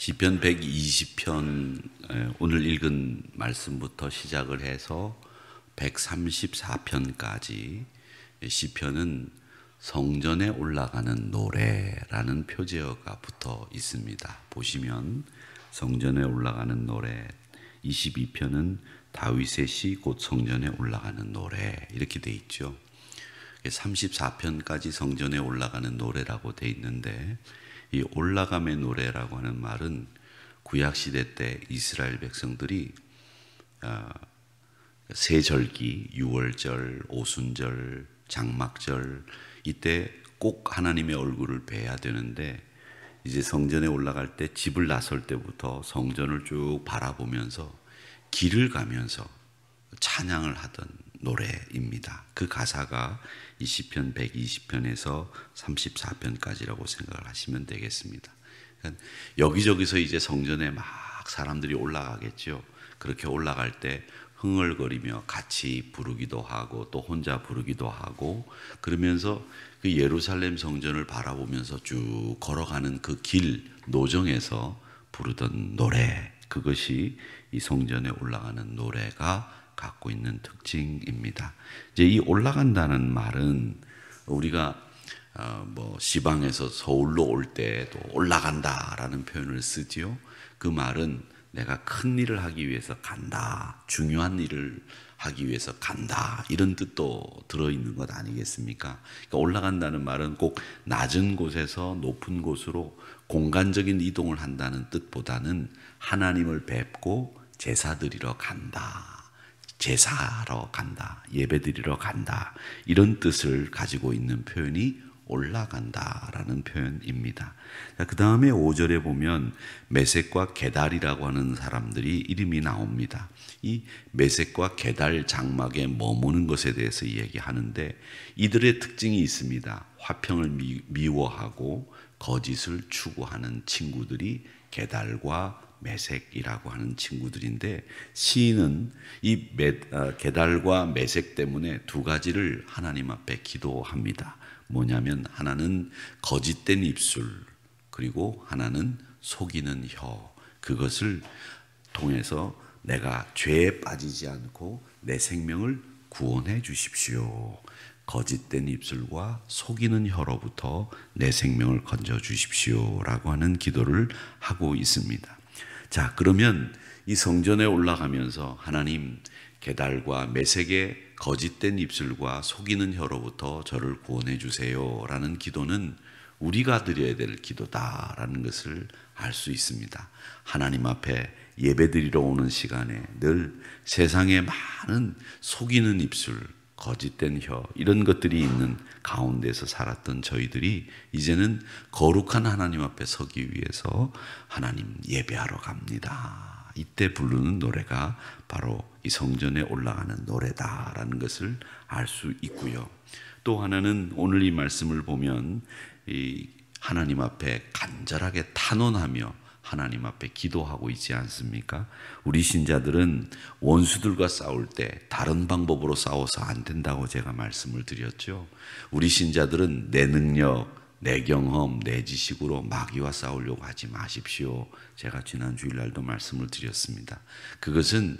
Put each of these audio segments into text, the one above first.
시편 120편 오늘 읽은 말씀부터 시작을 해서 134편까지 시편은 성전에 올라가는 노래라는 표제어가 붙어 있습니다. 보시면 성전에 올라가는 노래, 22편은 다윗의 시 곧 성전에 올라가는 노래 이렇게 돼 있죠. 34편까지 성전에 올라가는 노래라고 돼 있는데, 이 올라감의 노래라고 하는 말은 구약시대 때 이스라엘 백성들이 세절기, 유월절, 오순절, 장막절 이때 꼭 하나님의 얼굴을 뵈야 되는데, 이제 성전에 올라갈 때 집을 나설 때부터 성전을 쭉 바라보면서 길을 가면서 찬양을 하던 노래입니다. 그 가사가 이 시편 120편에서 34편까지라고 생각을 하시면 되겠습니다. 그러니까 여기저기서 이제 성전에 막 사람들이 올라가겠죠. 그렇게 올라갈 때 흥얼거리며 같이 부르기도 하고 또 혼자 부르기도 하고, 그러면서 그 예루살렘 성전을 바라보면서 쭉 걸어가는 그 길 노정에서 부르던 노래, 그것이 이 성전에 올라가는 노래가 갖고 있는 특징입니다. 이제 이 올라간다는 말은 우리가 시방에서 서울로 올 때도 올라간다라는 표현을 쓰지요. 그 말은 내가 큰 일을 하기 위해서 간다, 중요한 일을 하기 위해서 간다, 이런 뜻도 들어있는 것 아니겠습니까? 그러니까 올라간다는 말은 꼭 낮은 곳에서 높은 곳으로 공간적인 이동을 한다는 뜻보다는 하나님을 뵙고 제사 드리러 간다, 제사하러 간다, 예배드리러 간다, 이런 뜻을 가지고 있는 표현이 올라간다라는 표현입니다. 그 다음에 5절에 보면 메섹과 게달이라고 하는 사람들이 이름이 나옵니다. 이 메섹과 게달 장막에 머무는 것에 대해서 이야기하는데, 이들의 특징이 있습니다. 화평을 미워하고 거짓을 추구하는 친구들이 게달과 메섹이라고 하는 친구들인데, 시인은 이 게달과 메섹 때문에 두 가지를 하나님 앞에 기도합니다. 뭐냐면 하나는 거짓된 입술, 그리고 하나는 속이는 혀, 그것을 통해서 내가 죄에 빠지지 않고 내 생명을 구원해 주십시오. 거짓된 입술과 속이는 혀로부터 내 생명을 건져 주십시오 라고 하는 기도를 하고 있습니다. 자, 그러면 이 성전에 올라가면서 하나님, 게달과 메섹의 거짓된 입술과 속이는 혀로부터 저를 구원해 주세요 라는 기도는 우리가 드려야 될 기도다라는 것을 알 수 있습니다. 하나님 앞에 예배드리러 오는 시간에 늘 세상에 많은 속이는 입술, 거짓된 혀, 이런 것들이 있는 가운데서 살았던 저희들이 이제는 거룩한 하나님 앞에 서기 위해서 하나님 예배하러 갑니다. 이때 부르는 노래가 바로 이 성전에 올라가는 노래다라는 것을 알 수 있고요. 또 하나는 오늘 이 말씀을 보면 이 하나님 앞에 간절하게 탄원하며 하나님 앞에 기도하고 있지 않습니까? 우리 신자들은 원수들과 싸울 때 다른 방법으로 싸워서 안 된다고 제가 말씀을 드렸죠. 우리 신자들은 내 능력, 내 경험, 내 지식으로 마귀와 싸우려고 하지 마십시오. 제가 지난 주일날도 말씀을 드렸습니다. 그것은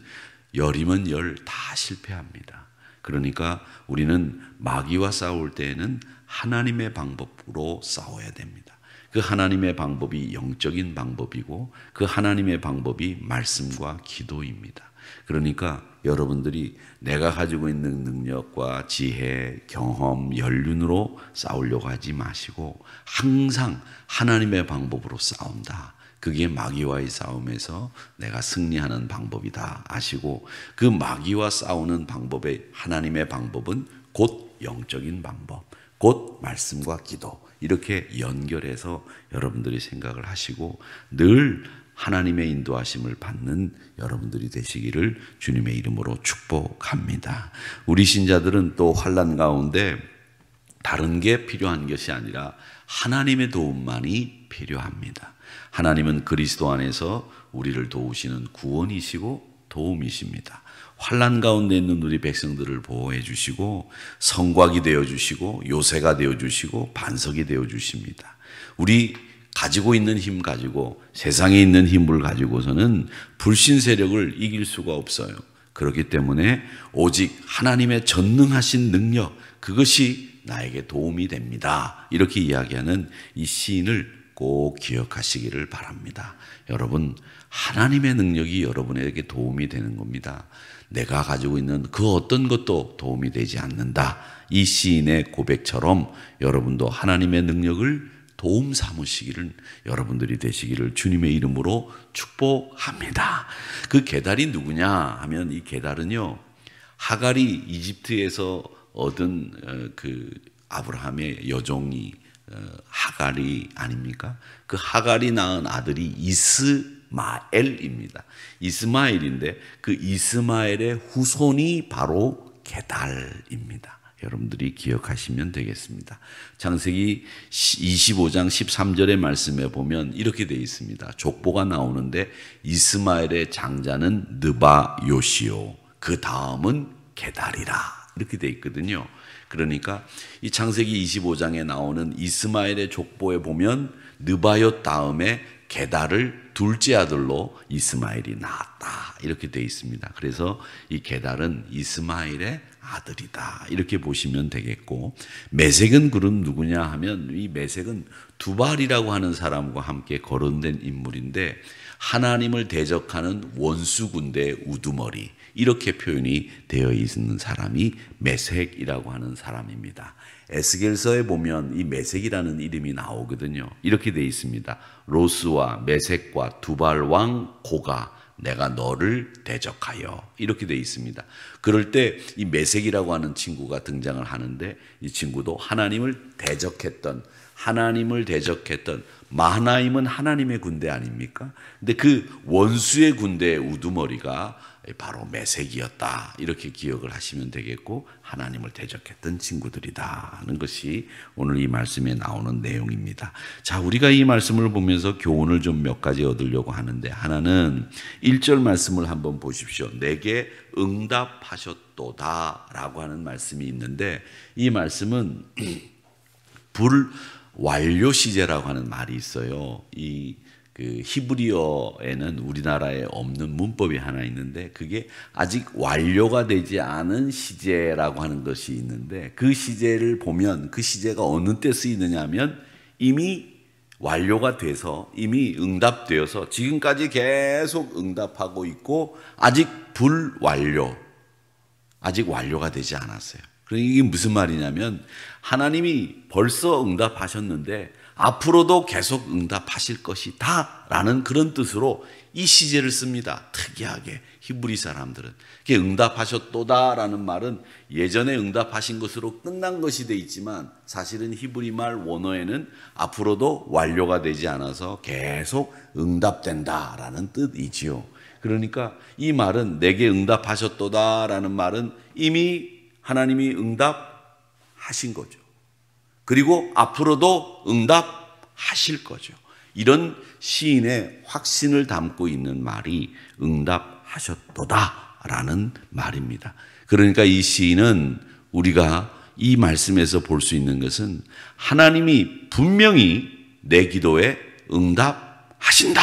열이면 열 다 실패합니다. 그러니까 우리는 마귀와 싸울 때에는 하나님의 방법으로 싸워야 됩니다. 그 하나님의 방법이 영적인 방법이고 그 하나님의 방법이 말씀과 기도입니다. 그러니까 여러분들이 내가 가지고 있는 능력과 지혜, 경험, 연륜으로 싸우려고 하지 마시고 항상 하나님의 방법으로 싸운다. 그게 마귀와의 싸움에서 내가 승리하는 방법이다 아시고, 그 마귀와 싸우는 방법의 하나님의 방법은 곧 영적인 방법, 곧 말씀과 기도, 이렇게 연결해서 여러분들이 생각을 하시고 늘 하나님의 인도하심을 받는 여러분들이 되시기를 주님의 이름으로 축복합니다. 우리 신자들은 또 환난 가운데 다른 게 필요한 것이 아니라 하나님의 도움만이 필요합니다. 하나님은 그리스도 안에서 우리를 도우시는 구원이시고 도움이십니다. 환난 가운데 있는 우리 백성들을 보호해 주시고 성곽이 되어 주시고 요새가 되어 주시고 반석이 되어 주십니다. 우리 가지고 있는 힘 가지고 세상에 있는 힘을 가지고서는 불신 세력을 이길 수가 없어요. 그렇기 때문에 오직 하나님의 전능하신 능력, 그것이 나에게 도움이 됩니다. 이렇게 이야기하는 이 시인을 꼭 기억하시기를 바랍니다. 여러분, 하나님의 능력이 여러분에게 도움이 되는 겁니다. 내가 가지고 있는 그 어떤 것도 도움이 되지 않는다. 이 시인의 고백처럼 여러분도 하나님의 능력을 도움 삼으시기를, 여러분들이 되시기를 주님의 이름으로 축복합니다. 그 게달이 누구냐 하면, 이 게달은요, 하갈이 이집트에서 얻은 그 아브라함의 여종이 하갈이 아닙니까? 그 하갈이 낳은 아들이 이스마엘입니다. 이스마엘인데 그 이스마엘의 후손이 바로 게달입니다. 여러분들이 기억하시면 되겠습니다. 창세기 25장 13절의 말씀에 보면 이렇게 되어 있습니다. 족보가 나오는데 이스마엘의 장자는 느바요시요, 그 다음은 게달이라, 이렇게 되어 있거든요. 그러니까 이 창세기 25장에 나오는 이스마엘의 족보에 보면 느바요 다음에 게달을 둘째 아들로 이스마엘이 낳았다, 이렇게 되어 있습니다. 그래서 이 게달은 이스마엘의 아들이다, 이렇게 보시면 되겠고, 메색은 그럼 누구냐 하면, 이 메색은 두발이라고 하는 사람과 함께 거론된 인물인데 하나님을 대적하는 원수 군대의 우두머리, 이렇게 표현이 되어 있는 사람이 메색이라고 하는 사람입니다. 에스겔서에 보면 이 메색이라는 이름이 나오거든요. 이렇게 되어 있습니다. 로스와 메색과 두발 왕 고가, 내가 너를 대적하여, 이렇게 되어 있습니다. 그럴 때 이 메색이라고 하는 친구가 등장을 하는데, 이 친구도 하나님을 대적했던 마하나임은 하나님의 군대 아닙니까? 근데 그 원수의 군대의 우두머리가 바로 메색이었다, 이렇게 기억을 하시면 되겠고, 하나님을 대적했던 친구들이다 하는 것이 오늘 이 말씀에 나오는 내용입니다. 자, 우리가 이 말씀을 보면서 교훈을 좀 몇 가지 얻으려고 하는데, 하나는 1절 말씀을 한번 보십시오. 내게 응답하셨도다 라고 하는 말씀이 있는데, 이 말씀은 불완료 시제라고 하는 말이 있어요. 그 히브리어에는 우리나라에 없는 문법이 하나 있는데, 그게 아직 완료가 되지 않은 시제라고 하는 것이 있는데, 그 시제를 보면 그 시제가 어느 때 쓰이느냐 하면 이미 완료가 돼서, 이미 응답되어서 지금까지 계속 응답하고 있고 아직 불완료, 아직 완료가 되지 않았어요. 그러니까 이게 무슨 말이냐면, 하나님이 벌써 응답하셨는데 앞으로도 계속 응답하실 것이다 라는 그런 뜻으로 이 시제를 씁니다. 특이하게 히브리 사람들은. 응답하셨도다 라는 말은 예전에 응답하신 것으로 끝난 것이 돼 있지만, 사실은 히브리 말 원어에는 앞으로도 완료가 되지 않아서 계속 응답된다 라는 뜻이지요. 그러니까 이 말은, 내게 응답하셨도다 라는 말은 이미 하나님이 응답하신 거죠. 그리고 앞으로도 응답하실 거죠. 이런 시인의 확신을 담고 있는 말이 응답하셨도다 라는 말입니다. 그러니까 이 시인은, 우리가 이 말씀에서 볼 수 있는 것은 하나님이 분명히 내 기도에 응답하신다,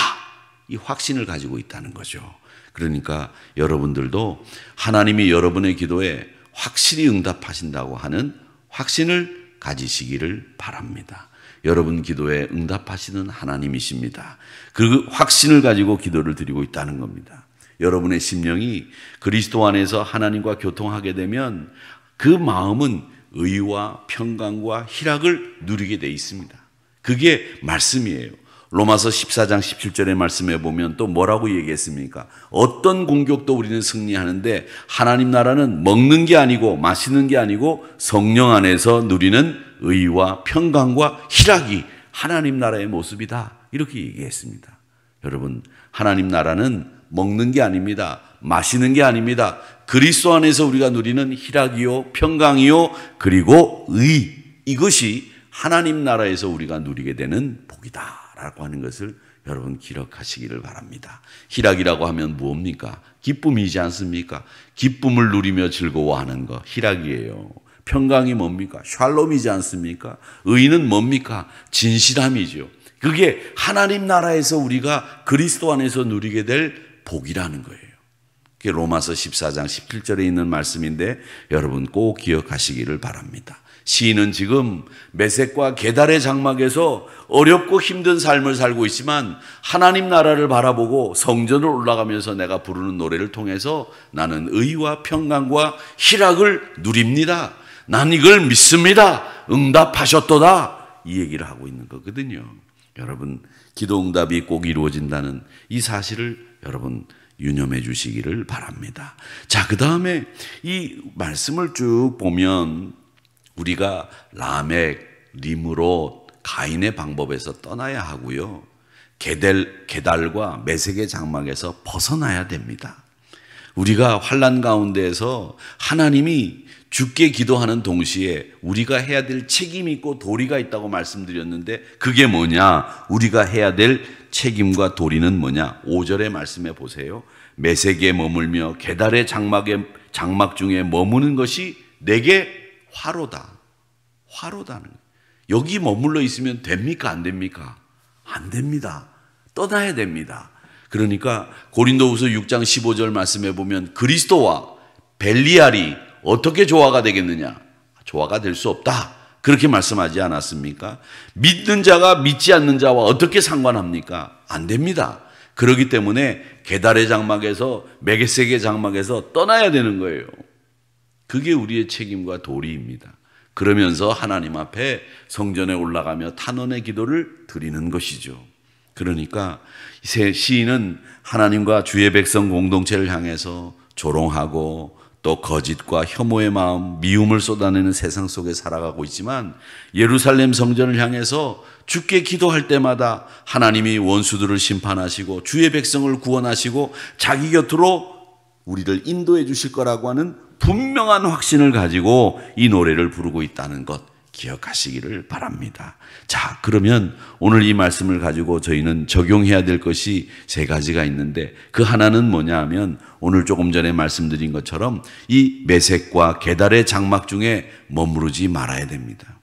이 확신을 가지고 있다는 거죠. 그러니까 여러분들도 하나님이 여러분의 기도에 확실히 응답하신다고 하는 확신을 가지시기를 바랍니다. 여러분 기도에 응답하시는 하나님이십니다. 그 확신을 가지고 기도를 드리고 있다는 겁니다. 여러분의 심령이 그리스도 안에서 하나님과 교통하게 되면 그 마음은 의와 평강과 희락을 누리게 돼 있습니다. 그게 말씀이에요. 로마서 14장 17절의 말씀에 보면 또 뭐라고 얘기했습니까? 어떤 공격도 우리는 승리하는데 하나님 나라는 먹는 게 아니고 마시는 게 아니고 성령 안에서 누리는 의와 평강과 희락이 하나님 나라의 모습이다, 이렇게 얘기했습니다. 여러분, 하나님 나라는 먹는 게 아닙니다. 마시는 게 아닙니다. 그리스도 안에서 우리가 누리는 희락이요 평강이요 그리고 의, 이것이 하나님 나라에서 우리가 누리게 되는 복이다 라고 하는 것을 여러분 기억하시기를 바랍니다. 희락이라고 하면 뭡니까? 기쁨이지 않습니까? 기쁨을 누리며 즐거워하는 것, 희락이에요. 평강이 뭡니까? 샬롬이지 않습니까? 의는 뭡니까? 진실함이죠. 그게 하나님 나라에서 우리가 그리스도 안에서 누리게 될 복이라는 거예요. 그게 로마서 14장 17절에 있는 말씀인데 여러분 꼭 기억하시기를 바랍니다. 시인은 지금 메섹과 게달의 장막에서 어렵고 힘든 삶을 살고 있지만 하나님 나라를 바라보고 성전을 올라가면서 내가 부르는 노래를 통해서 나는 의와 평강과 희락을 누립니다. 난 이걸 믿습니다. 응답하셨도다. 이 얘기를 하고 있는 거거든요. 여러분 기도 응답이 꼭 이루어진다는 이 사실을 여러분 유념해 주시기를 바랍니다. 자, 그 다음에 이 말씀을 쭉 보면 우리가 라멕, 림으롯, 가인의 방법에서 떠나야 하고요. 게달과 메섹의 장막에서 벗어나야 됩니다. 우리가 환난 가운데에서 하나님이 주께 기도하는 동시에 우리가 해야 될 책임이 있고 도리가 있다고 말씀드렸는데 그게 뭐냐? 우리가 해야 될 책임과 도리는 뭐냐? 5절의 말씀에 보세요. 메섹에 머물며 게달의 장막 중에 머무는 것이 내게 화로다. 화로다는 거예요. 여기 머물러 있으면 됩니까? 안 됩니까? 안 됩니다. 떠나야 됩니다. 그러니까 고린도후서 6장 15절 말씀에 보면 그리스도와 벨리알이 어떻게 조화가 되겠느냐? 조화가 될 수 없다. 그렇게 말씀하지 않았습니까? 믿는 자가 믿지 않는 자와 어떻게 상관합니까? 안 됩니다. 그렇기 때문에 게달의 장막에서 메섹의 장막에서 떠나야 되는 거예요. 그게 우리의 책임과 도리입니다. 그러면서 하나님 앞에 성전에 올라가며 탄원의 기도를 드리는 것이죠. 그러니까 시인은 하나님과 주의 백성 공동체를 향해서 조롱하고 또 거짓과 혐오의 마음, 미움을 쏟아내는 세상 속에 살아가고 있지만 예루살렘 성전을 향해서 주께 기도할 때마다 하나님이 원수들을 심판하시고 주의 백성을 구원하시고 자기 곁으로 우리를 인도해 주실 거라고 하는 분명한 확신을 가지고 이 노래를 부르고 있다는 것 기억하시기를 바랍니다. 자, 그러면 오늘 이 말씀을 가지고 저희는 적용해야 될 것이 세 가지가 있는데 그 하나는 뭐냐 하면 오늘 조금 전에 말씀드린 것처럼 이 메섹과 게달의 장막 중에 머무르지 말아야 됩니다.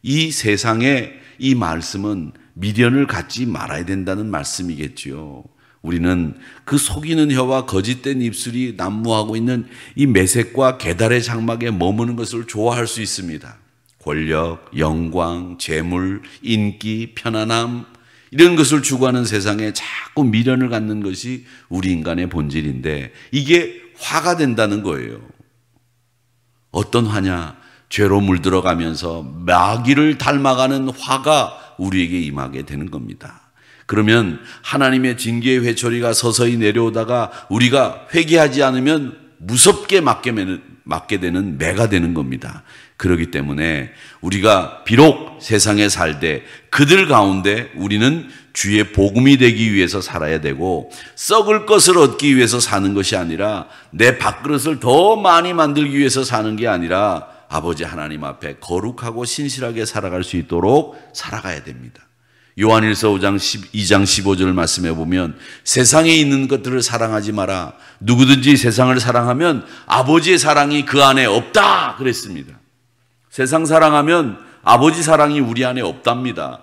이 세상에 이 말씀은 미련을 갖지 말아야 된다는 말씀이겠지요. 우리는 그 속이는 혀와 거짓된 입술이 난무하고 있는 이 메섹과 게달의 장막에 머무는 것을 좋아할 수 있습니다. 권력, 영광, 재물, 인기, 편안함 이런 것을 추구하는 세상에 자꾸 미련을 갖는 것이 우리 인간의 본질인데 이게 화가 된다는 거예요. 어떤 화냐? 죄로 물들어가면서 마귀를 닮아가는 화가 우리에게 임하게 되는 겁니다. 그러면 하나님의 징계의 회초리가 서서히 내려오다가 우리가 회개하지 않으면 무섭게 맞게 되는 매가 되는 겁니다. 그렇기 때문에 우리가 비록 세상에 살되 그들 가운데 우리는 주의 복음이 되기 위해서 살아야 되고 썩을 것을 얻기 위해서 사는 것이 아니라 내 밥그릇을 더 많이 만들기 위해서 사는 게 아니라 아버지 하나님 앞에 거룩하고 신실하게 살아갈 수 있도록 살아가야 됩니다. 요한일서 2장 15절 말씀해 보면 세상에 있는 것들을 사랑하지 마라. 누구든지 세상을 사랑하면 아버지의 사랑이 그 안에 없다 그랬습니다. 세상 사랑하면 아버지 사랑이 우리 안에 없답니다.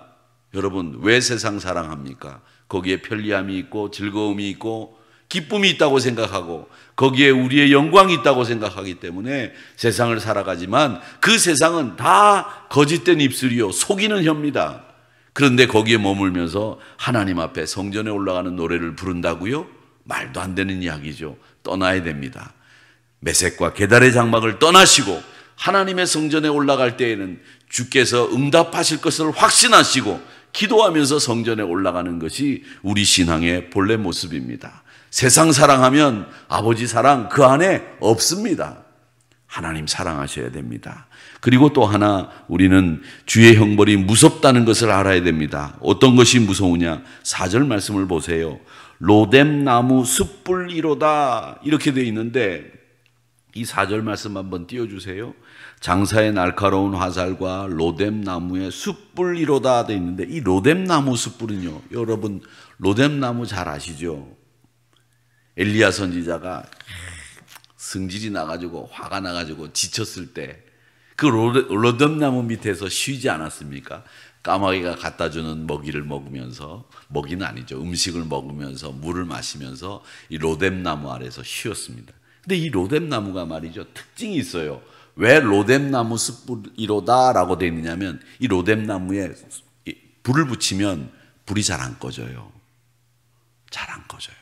여러분 왜 세상 사랑합니까? 거기에 편리함이 있고 즐거움이 있고 기쁨이 있다고 생각하고 거기에 우리의 영광이 있다고 생각하기 때문에 세상을 살아가지만 그 세상은 다 거짓된 입술이요 속이는 혀입니다. 그런데 거기에 머물면서 하나님 앞에 성전에 올라가는 노래를 부른다고요? 말도 안 되는 이야기죠. 떠나야 됩니다. 메섹과 게달의 장막을 떠나시고 하나님의 성전에 올라갈 때에는 주께서 응답하실 것을 확신하시고 기도하면서 성전에 올라가는 것이 우리 신앙의 본래 모습입니다. 세상 사랑하면 아버지 사랑 그 안에 없습니다. 하나님 사랑하셔야 됩니다. 그리고 또 하나 우리는 주의 형벌이 무섭다는 것을 알아야 됩니다. 어떤 것이 무서우냐? 4절 말씀을 보세요. 로뎀나무 숯불이로다 이렇게 되어 있는데 이 4절 말씀 한번 띄워주세요. 장사의 날카로운 화살과 로뎀나무의 숯불이로다 되어 있는데 이 로뎀나무 숯불은요, 여러분 로뎀나무 잘 아시죠? 엘리야 선지자가 승질이 나가지고 화가 나가지고 지쳤을 때 그 로뎀나무 밑에서 쉬지 않았습니까? 까마귀가 갖다 주는 먹이를 먹으면서, 먹이는 아니죠, 음식을 먹으면서 물을 마시면서 이 로뎀나무 아래서 쉬었습니다. 근데 이 로뎀나무가 말이죠, 특징이 있어요. 왜 로뎀나무 숯불이로다 라고 되어 있느냐면, 이 로뎀나무에 불을 붙이면 불이 잘 안 꺼져요. 잘 안 꺼져요.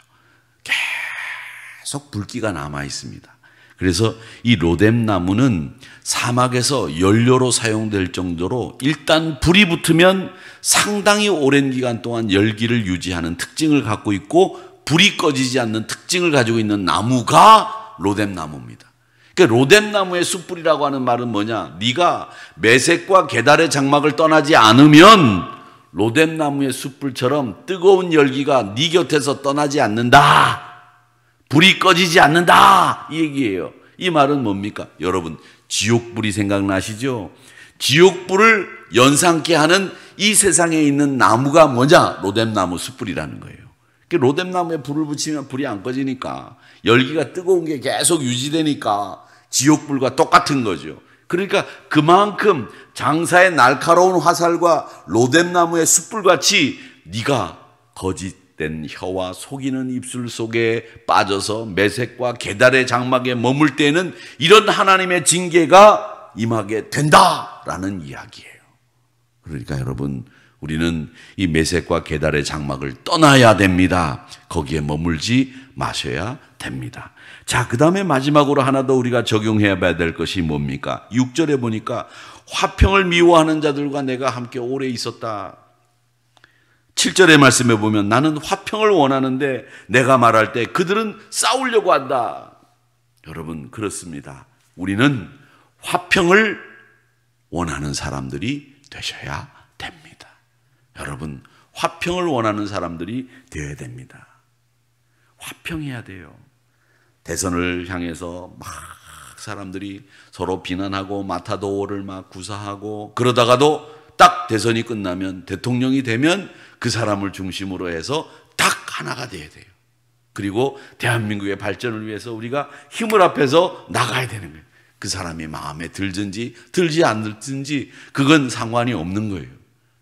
계속 불기가 남아 있습니다. 그래서 이 로뎀나무는 사막에서 연료로 사용될 정도로 일단 불이 붙으면 상당히 오랜 기간 동안 열기를 유지하는 특징을 갖고 있고, 불이 꺼지지 않는 특징을 가지고 있는 나무가 로뎀나무입니다. 그러니까 로뎀나무의 숯불이라고 하는 말은 뭐냐? 네가 메색과 게달의 장막을 떠나지 않으면 로뎀나무의 숯불처럼 뜨거운 열기가 네 곁에서 떠나지 않는다. 불이 꺼지지 않는다, 이 얘기예요. 이 말은 뭡니까? 여러분, 지옥불이 생각나시죠? 지옥불을 연상케 하는 이 세상에 있는 나무가 뭐냐? 로뎀나무 숯불이라는 거예요. 로뎀나무에 불을 붙이면 불이 안 꺼지니까, 열기가 뜨거운 게 계속 유지되니까 지옥불과 똑같은 거죠. 그러니까 그만큼 장사의 날카로운 화살과 로뎀나무의 숯불같이 네가 거짓된 혀와 속이는 입술 속에 빠져서 메색과 게달의 장막에 머물 때에는 이런 하나님의 징계가 임하게 된다라는 이야기예요. 그러니까 여러분, 우리는 이 메색과 게달의 장막을 떠나야 됩니다. 거기에 머물지 마셔야 됩니다. 자, 그 다음에 마지막으로 하나 더 우리가 적용해야 될 것이 뭡니까? 6절에 보니까 화평을 미워하는 자들과 내가 함께 오래 있었다. 7절의 말씀에 보면 나는 화평을 원하는데 내가 말할 때 그들은 싸우려고 한다. 여러분, 그렇습니다. 우리는 화평을 원하는 사람들이 되셔야 됩니다. 여러분, 화평을 원하는 사람들이 되어야 됩니다. 화평해야 돼요. 대선을 향해서 막 사람들이 서로 비난하고 마타도어를 막 구사하고, 그러다가도 딱 대선이 끝나면, 대통령이 되면 그 사람을 중심으로 해서 딱 하나가 돼야 돼요. 그리고 대한민국의 발전을 위해서 우리가 힘을 합해서 나가야 되는 거예요. 그 사람이 마음에 들든지 들지 않든지 그건 상관이 없는 거예요.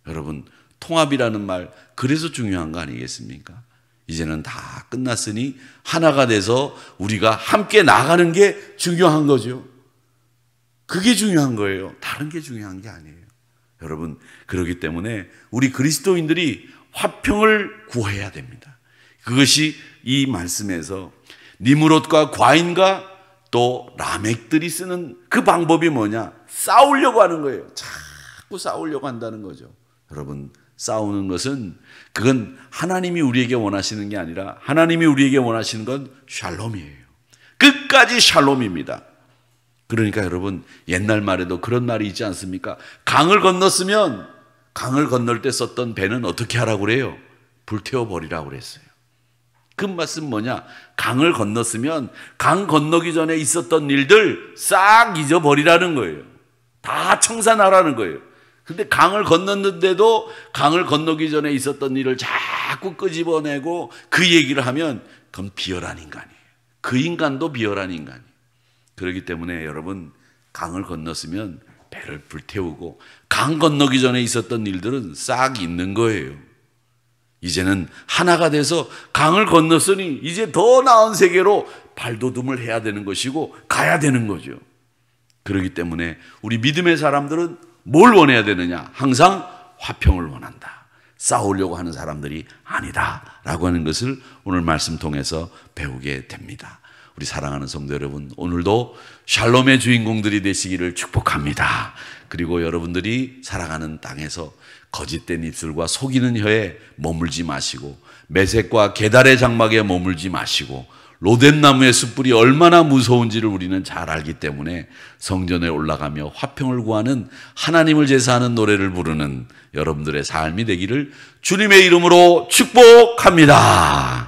여러분, 통합이라는 말, 그래서 중요한 거 아니겠습니까? 이제는 다 끝났으니 하나가 돼서 우리가 함께 나가는 게 중요한 거죠. 그게 중요한 거예요. 다른 게 중요한 게 아니에요. 여러분, 그렇기 때문에 우리 그리스도인들이 화평을 구해야 됩니다. 그것이 이 말씀에서 니므롯과 과인과 또 라멕들이 쓰는 그 방법이 뭐냐? 싸우려고 하는 거예요. 자꾸 싸우려고 한다는 거죠. 여러분, 싸우는 것은, 그건 하나님이 우리에게 원하시는 게 아니라 하나님이 우리에게 원하시는 건 샬롬이에요. 끝까지 샬롬입니다. 그러니까 여러분, 옛날 말에도 그런 말이 있지 않습니까? 강을 건넜으면, 강을 건널 때 썼던 배는 어떻게 하라고 그래요? 불태워버리라고 그랬어요. 그 말씀 뭐냐? 강을 건넜으면 강 건너기 전에 있었던 일들 싹 잊어버리라는 거예요. 다 청산하라는 거예요. 근데 강을 건넜는데도 강을 건너기 전에 있었던 일을 자꾸 끄집어내고 그 얘기를 하면 그건 비열한 인간이에요. 그 인간도 비열한 인간이에요. 그렇기 때문에 여러분, 강을 건넜으면 배를 불태우고 강 건너기 전에 있었던 일들은 싹 잊는 거예요. 이제는 하나가 돼서 강을 건넜으니 이제 더 나은 세계로 발돋움을 해야 되는 것이고 가야 되는 거죠. 그렇기 때문에 우리 믿음의 사람들은 뭘 원해야 되느냐? 항상 화평을 원한다. 싸우려고 하는 사람들이 아니다 라고 하는 것을 오늘 말씀 통해서 배우게 됩니다. 우리 사랑하는 성도 여러분, 오늘도 샬롬의 주인공들이 되시기를 축복합니다. 그리고 여러분들이 살아가는 땅에서 거짓된 입술과 속이는 혀에 머물지 마시고, 메색과 게달의 장막에 머물지 마시고, 로뎀나무의 숯불이 얼마나 무서운지를 우리는 잘 알기 때문에 성전에 올라가며 화평을 구하는, 하나님을 제사하는 노래를 부르는 여러분들의 삶이 되기를 주님의 이름으로 축복합니다.